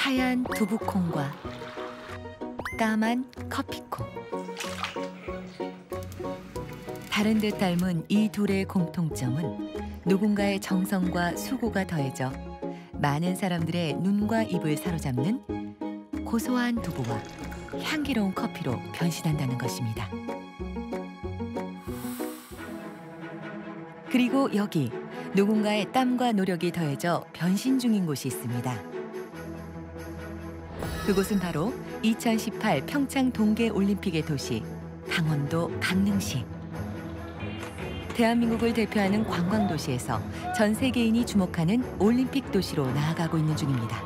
하얀 두부콩과 까만 커피콩. 다른 듯 닮은 이 둘의 공통점은 누군가의 정성과 수고가 더해져 많은 사람들의 눈과 입을 사로잡는 고소한 두부와 향기로운 커피로 변신한다는 것입니다. 그리고 여기 누군가의 땀과 노력이 더해져 변신 중인 곳이 있습니다. 그곳은 바로 2018 평창 동계올림픽의 도시 강원도 강릉시. 대한민국을 대표하는 관광도시에서 전 세계인이 주목하는 올림픽 도시로 나아가고 있는 중입니다.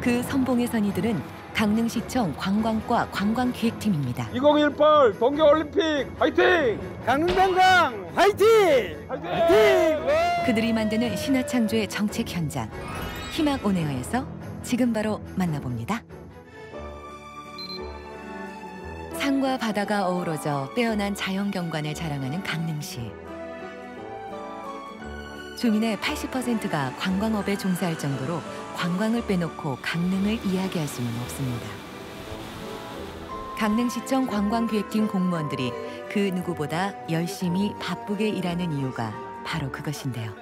그 선봉의 선의들은 강릉시청 관광과 관광기획팀입니다. 2018 동계올림픽 화이팅! 강릉관광 화이팅! 화이팅! 그들이 만드는 신화창조의 정책 현장. 희망온에어에서 지금 바로 만나봅니다. 산과 바다가 어우러져 빼어난 자연경관을 자랑하는 강릉시. 주민의 80%가 관광업에 종사할 정도로 관광을 빼놓고 강릉을 이야기할 수는 없습니다. 강릉시청 관광기획팀 공무원들이 그 누구보다 열심히 바쁘게 일하는 이유가 바로 그것인데요.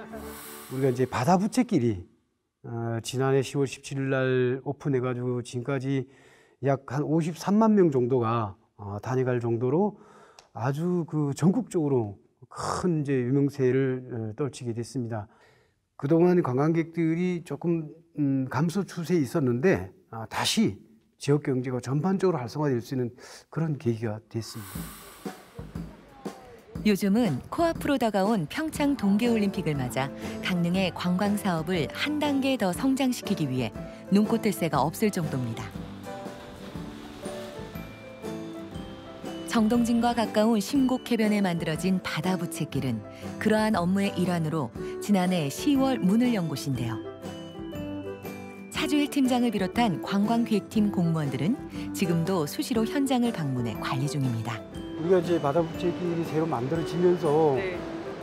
우리가 이제 바다 부채길이 지난해 10월 17일 날 오픈해가지고 지금까지 약 한 53만 명 정도가 다녀갈 정도로 아주 그 전국적으로 큰 이제 유명세를 떨치게 됐습니다. 그동안 관광객들이 조금 감소 추세에 있었는데 다시 지역 경제가 전반적으로 활성화될 수 있는 그런 계기가 됐습니다. 요즘은 코앞으로 다가온 평창 동계올림픽을 맞아 강릉의 관광 사업을 한 단계 더 성장시키기 위해 눈꽃을 새가 없을 정도입니다. 정동진과 가까운 심곡해변에 만들어진 바다 부채길은 그러한 업무의 일환으로 지난해 10월 문을 연 곳인데요. 차주일 팀장을 비롯한 관광기획팀 공무원들은 지금도 수시로 현장을 방문해 관리 중입니다. 우리가 이제 바다 부채길이 새로 만들어지면서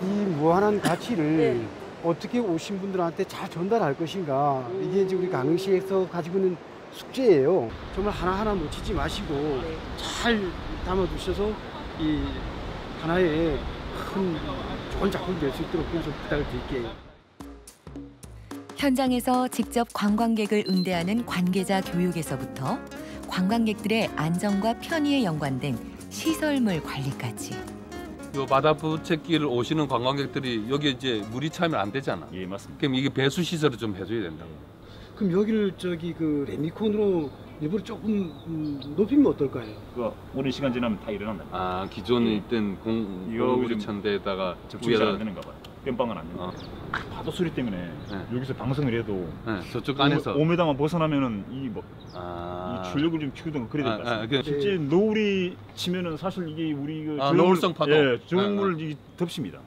이 무한한 가치를 어떻게 오신 분들한테 잘 전달할 것인가, 이게 이제 우리 강릉시에서 가지고 있는 숙제예요. 정말 하나하나 놓치지 마시고 잘 담아두셔서 이 하나의 큰 좋은 작품이 될 수 있도록 좀 부탁을 드릴게요. 현장에서 직접 관광객을 응대하는 관계자 교육에서부터 관광객들의 안전과 편의에 연관된 시설물 관리까지. 요 바다 부채길을 오시는 관광객들이 여기 이제 물이 차면 안 되잖아. 예, 맞습니다. 그럼 이게 배수 시설을 좀 해줘야 된다고. 그럼 여기를 그 레미콘으로 일부러 조금 높이면 어떨까요? 그 오랜 시간 지나면 다 일어난다. 아, 기존에 있던 공물이 찬 데다가 접촉이 잘 안 되는가 봐요. 땜빵은 안 되는. 파도 소리 때문에 여기서 방송을 해도 저쪽 안에서 5m만 벗어나면은 이 출력을 좀 키우든가 그래야 될 것 같습니다. 실제 노을이 치면은 사실 이게 우리 노을성 파도. 예, 저물을 덮습니다.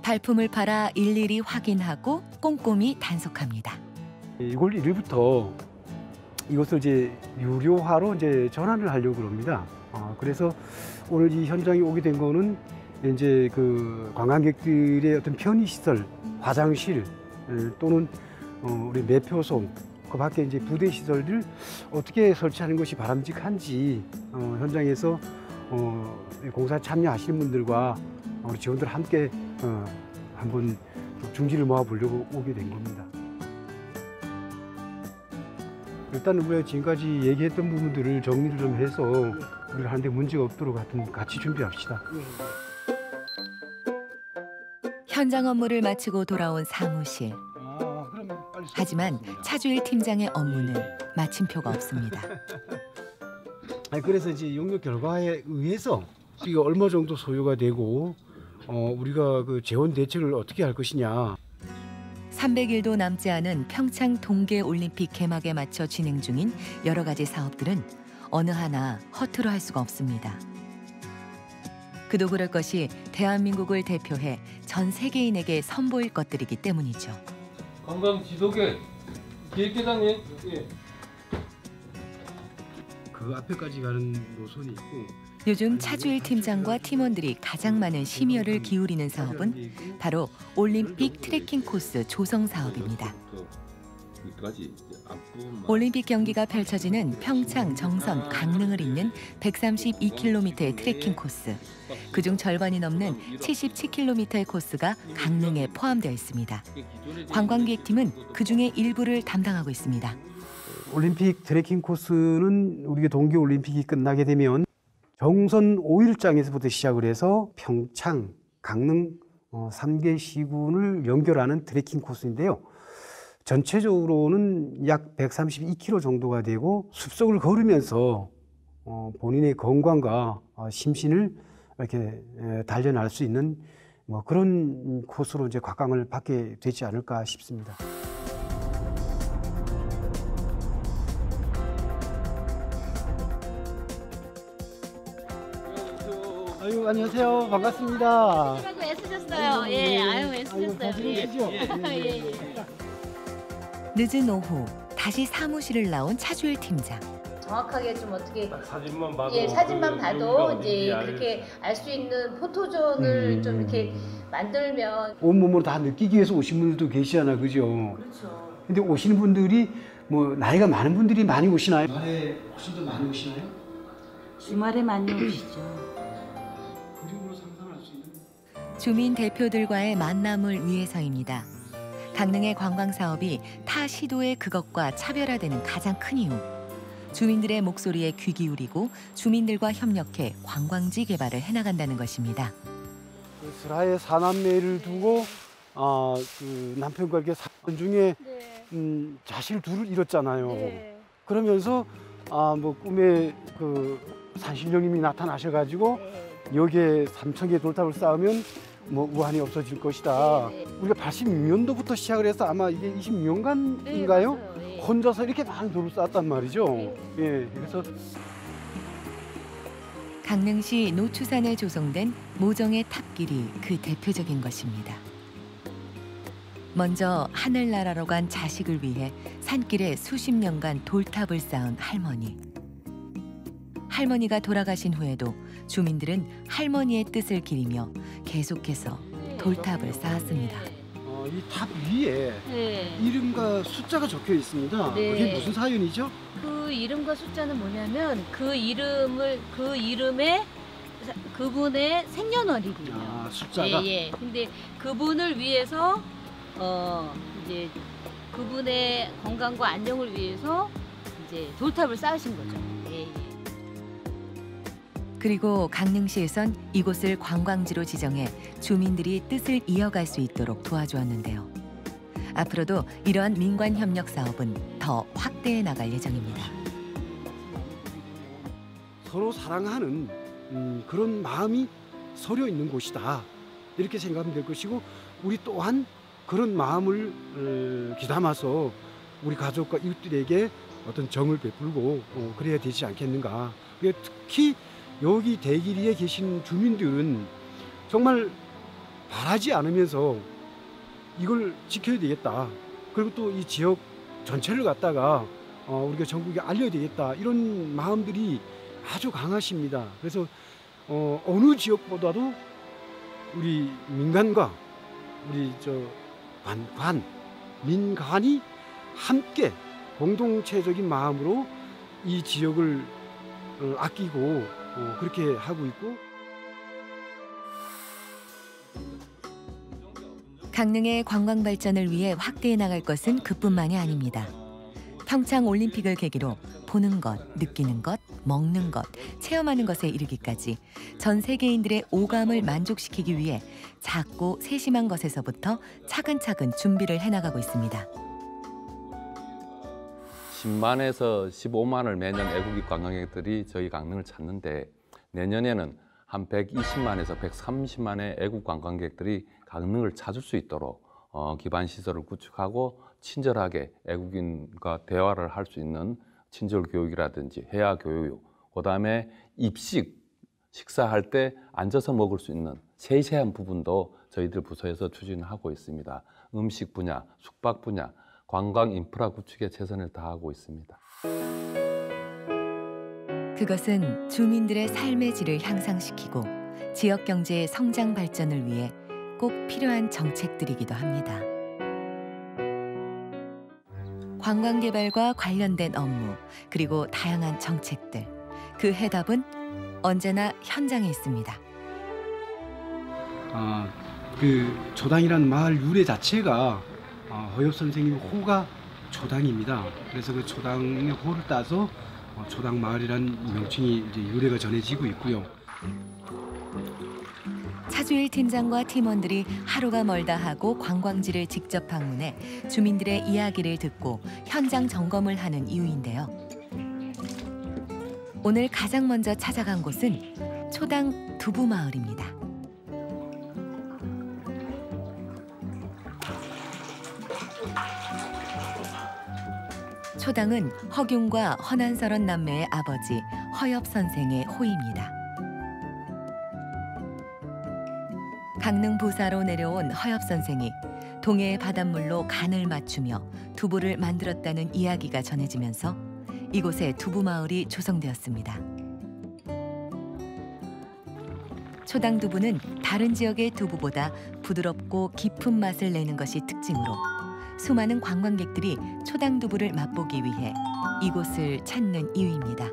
발품을 팔아 일일이 확인하고 꼼꼼히 단속합니다. 6월 1일부터 이것을 이제 유료화로 이제 전환을 하려고 합니다. 그래서 오늘 이 현장에 오게 된 거는 이제 그 관광객들의 어떤 편의시설, 화장실 또는 우리 매표소, 그 밖에 이제 부대 시설들 어떻게 설치하는 것이 바람직한지 현장에서 공사 참여하시는 분들과 우리 직원들 함께 한번 중지를 모아보려고 오게 된 겁니다. 일단 우리가 지금까지 얘기했던 부분들을 정리를 좀 해서 우리가 하는데 문제가 없도록 하여튼 같이 준비합시다. 현장 업무를 마치고 돌아온 사무실. 하지만 차주일 팀장의 업무는 마침표가 없습니다. 그래서 이제 용역 결과에 의해서 이게 얼마 정도 소요가 되고 우리가 그 재원 대책을 어떻게 할 것이냐. 300일도 남지 않은 평창 동계올림픽 개막에 맞춰 진행 중인 여러 가지 사업들은 어느 하나 허투루 할 수가 없습니다. 그도 그럴 것이 대한민국을 대표해 전 세계인에게 선보일 것들이기 때문이죠. 관광지도계 기획계장님. 그 앞에까지 가는 노선이 있고 요즘 차주일 팀장과 팀원들이 가장 많은 심혈을 기울이는 사업은 바로 올림픽 트레킹 코스 조성 사업입니다. 올림픽 경기가 펼쳐지는 평창, 정선, 강릉을 잇는 132km의 트레킹 코스. 그중 절반이 넘는 77km의 코스가 강릉에 포함되어 있습니다. 관광객팀은 그중에 일부를 담당하고 있습니다. 올림픽 트레킹 코스는 우리가 동계올림픽이 끝나게 되면 정선 5일장에서부터 시작을 해서 평창, 강릉 3개 시군을 연결하는 트레킹 코스인데요. 전체적으로는 약 132km 정도가 되고 숲속을 걸으면서 본인의 건강과 심신을 이렇게 단련할 수 있는 그런 코스로 이제 각광을 받게 되지 않을까 싶습니다. 아유, 안녕하세요. 반갑습니다. 수고 애쓰셨어요. 예, 아유 애쓰셨어요. 예. 늦은 오후 다시 사무실을 나온 차주일 팀장. 정확하게 좀 어떻게 사진만 봐도 사진만 봐도 이제 여기가 그렇게 알 수 있는 포토존을 좀 이렇게 만들면 온몸으로 다 느끼기 위해서 오신 분들도 계시잖아, 그죠? 그렇죠. 근데 오시는 분들이 나이가 많은 분들이 많이 오시나요? 주말에 혹시 더 많이 오시나요? 주말에 많이 오시죠. 그림으로 상상할 수 있는. 주민 대표들과의 만남을 위해서입니다. 강릉의 관광 사업이 타 시도의 그것과 차별화되는 가장 큰 이유. 주민들의 목소리에 귀 기울이고 주민들과 협력해 관광지 개발을 해나간다는 것입니다. 그 슬하의 사남매를 두고 그 남편과 이렇게 사는 중에 자식을 둘을 잃었잖아요. 그러면서 꿈에 그 산신령님이 나타나셔가지고 여기에 3,000개 돌탑을 쌓으면 우한이 없어질 것이다. 우리가 86년도부터 시작을 해서 아마 이게 26년간인가요? 네, 혼자서 이렇게 많은 돌을 쌓았단 말이죠. 예, 그래서 강릉시 노추산에 조성된 모정의 탑길이 그 대표적인 것입니다. 먼저 하늘나라로 간 자식을 위해 산길에 수십 년간 돌탑을 쌓은 할머니. 할머니가 돌아가신 후에도 주민들은 할머니의 뜻을 기리며 계속해서 돌탑을 쌓았습니다. 이 탑 위에 이름과 숫자가 적혀 있습니다. 네. 그게 무슨 사연이죠? 그 이름과 숫자는 뭐냐면 그 이름에 그분의 생년월일이에요. 숫자가. 예. 근데 그분을 위해서 이제 그분의 건강과 안녕을 위해서 이제 돌탑을 쌓으신 거죠. 예. 그리고 강릉시에선 이곳을 관광지로 지정해 주민들이 뜻을 이어갈 수 있도록 도와주었는데요. 앞으로도 이러한 민관 협력 사업은 더 확대해 나갈 예정입니다. 서로 사랑하는 그런 마음이 서려 있는 곳이다. 이렇게 생각하면 될 것이고 우리 또한 그런 마음을 귀담아서 우리 가족과 이웃들에게 어떤 정을 베풀고 그래야 되지 않겠는가. 특히 여기 대길이에 계신 주민들은 정말 바라지 않으면서 이걸 지켜야 되겠다. 그리고 또 이 지역 전체를 갖다가 우리가 전국에 알려야 되겠다. 이런 마음들이 아주 강하십니다. 그래서 어느 지역보다도 우리 민간과 우리 민간이 함께 공동체적인 마음으로 이 지역을 아끼고 그렇게 하고 있고. 강릉의 관광 발전을 위해 확대해 나갈 것은 그뿐만이 아닙니다. 평창 올림픽을 계기로 보는 것, 느끼는 것, 먹는 것, 체험하는 것에 이르기까지 전 세계인들의 오감을 만족시키기 위해 작고 세심한 것에서부터 차근차근 준비를 해나가고 있습니다. 10만에서 15만을 매년 외국인 관광객들이 저희 강릉을 찾는데 내년에는 한 120만에서 130만의 외국 관광객들이 강릉을 찾을 수 있도록 기반 시설을 구축하고 친절하게 외국인과 대화를 할 수 있는 친절 교육이라든지 해야 교육, 그다음에 입식, 식사할 때 앉아서 먹을 수 있는 세세한 부분도 저희들 부서에서 추진하고 있습니다. 음식 분야, 숙박 분야, 관광 인프라 구축에 최선을 다하고 있습니다. 그것은 주민들의 삶의 질을 향상시키고 지역 경제의 성장 발전을 위해 꼭 필요한 정책들이기도 합니다. 관광 개발과 관련된 업무, 그리고 다양한 정책들. 그 해답은 언제나 현장에 있습니다. 그 초당이라는 마을 유래 자체가 허엽 선생님 호가 초당입니다. 그래서 그 초당의 호를 따서 초당 마을이라는 명칭이 이제 유래가 전해지고 있고요. 차주일 팀장과 팀원들이 하루가 멀다 하고 관광지를 직접 방문해 주민들의 이야기를 듣고 현장 점검을 하는 이유인데요. 오늘 가장 먼저 찾아간 곳은 초당 두부마을입니다. 초당은 허균과 허난설원 남매의 아버지 허엽 선생의 호입니다. 강릉 부사로 내려온 허엽 선생이 동해의 바닷물로 간을 맞추며 두부를 만들었다는 이야기가 전해지면서 이곳에 두부마을이 조성되었습니다. 초당 두부는 다른 지역의 두부보다 부드럽고 깊은 맛을 내는 것이 특징으로 수많은 관광객들이 초당 두부를 맛보기 위해 이곳을 찾는 이유입니다.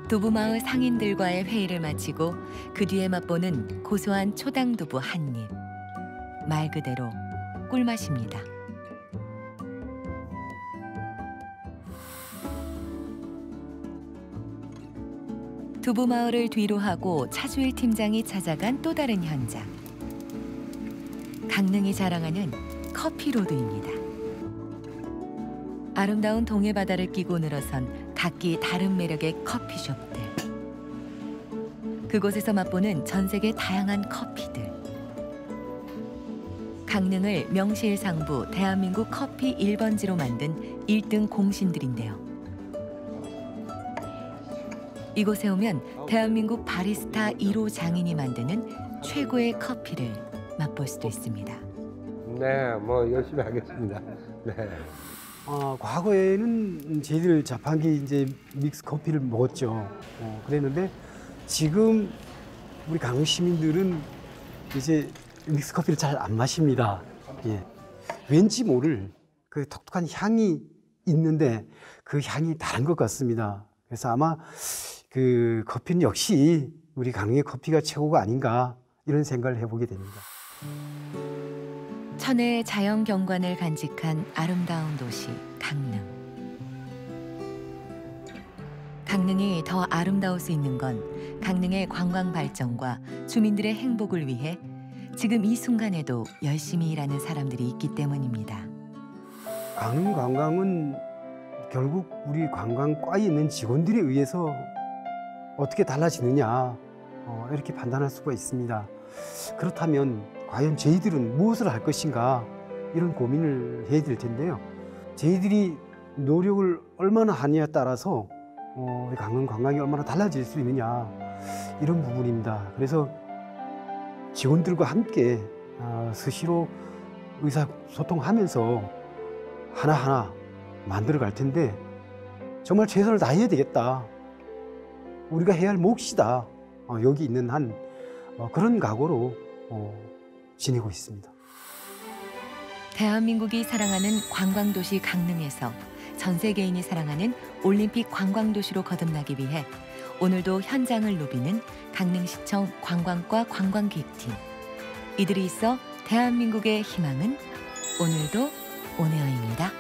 두부마을 상인들과의 회의를 마치고 그 뒤에 맛보는 고소한 초당 두부 한 입. 말 그대로 꿀맛입니다. 두부마을을 뒤로 하고 차주일 팀장이 찾아간 또 다른 현장. 강릉이 자랑하는 커피로드입니다. 아름다운 동해 바다를 끼고 늘어선 각기 다른 매력의 커피숍들. 그곳에서 맛보는 전 세계 다양한 커피들. 강릉을 명실상부 대한민국 커피 1번지로 만든 1등 공신들인데요. 이곳에 오면 대한민국 바리스타 1호 장인이 만드는 최고의 커피를 맛볼 수도 있습니다. 네, 뭐 열심히 하겠습니다. 네. 과거에는 저희들 자판기 이제 믹스 커피를 먹었죠. 그랬는데 지금 우리 강릉 시민들은 이제 믹스 커피를 잘 안 마십니다. 예. 왠지 모를 그 독특한 향이 있는데 그 향이 다른 것 같습니다. 그래서 아마 그 커피는 역시 우리 강릉의 커피가 최고가 아닌가 이런 생각을 해보게 됩니다. 천혜의 자연 경관을 간직한 아름다운 도시 강릉. 강릉이 더 아름다울 수 있는 건 강릉의 관광 발전과 주민들의 행복을 위해 지금 이 순간에도 열심히 일하는 사람들이 있기 때문입니다. 강릉 관광은 결국 우리 관광과에 있는 직원들에 의해서 어떻게 달라지느냐 이렇게 판단할 수가 있습니다. 그렇다면 과연 저희들은 무엇을 할 것인가 이런 고민을 해야 될 텐데요. 저희들이 노력을 얼마나 하느냐에 따라서 강릉 관광이 얼마나 달라질 수 있느냐 이런 부분입니다. 그래서 직원들과 함께 수시로 의사소통하면서 하나하나 만들어 갈 텐데 정말 최선을 다해야 되겠다. 우리가 해야 할 몫이다. 여기 있는 한 그런 각오로 지내고 있습니다. 대한민국이 사랑하는 관광도시 강릉에서 전 세계인이 사랑하는 올림픽 관광도시로 거듭나기 위해 오늘도 현장을 누비는 강릉시청 관광과 관광기획팀. 이들이 있어 대한민국의 희망은 오늘도 온에어입니다.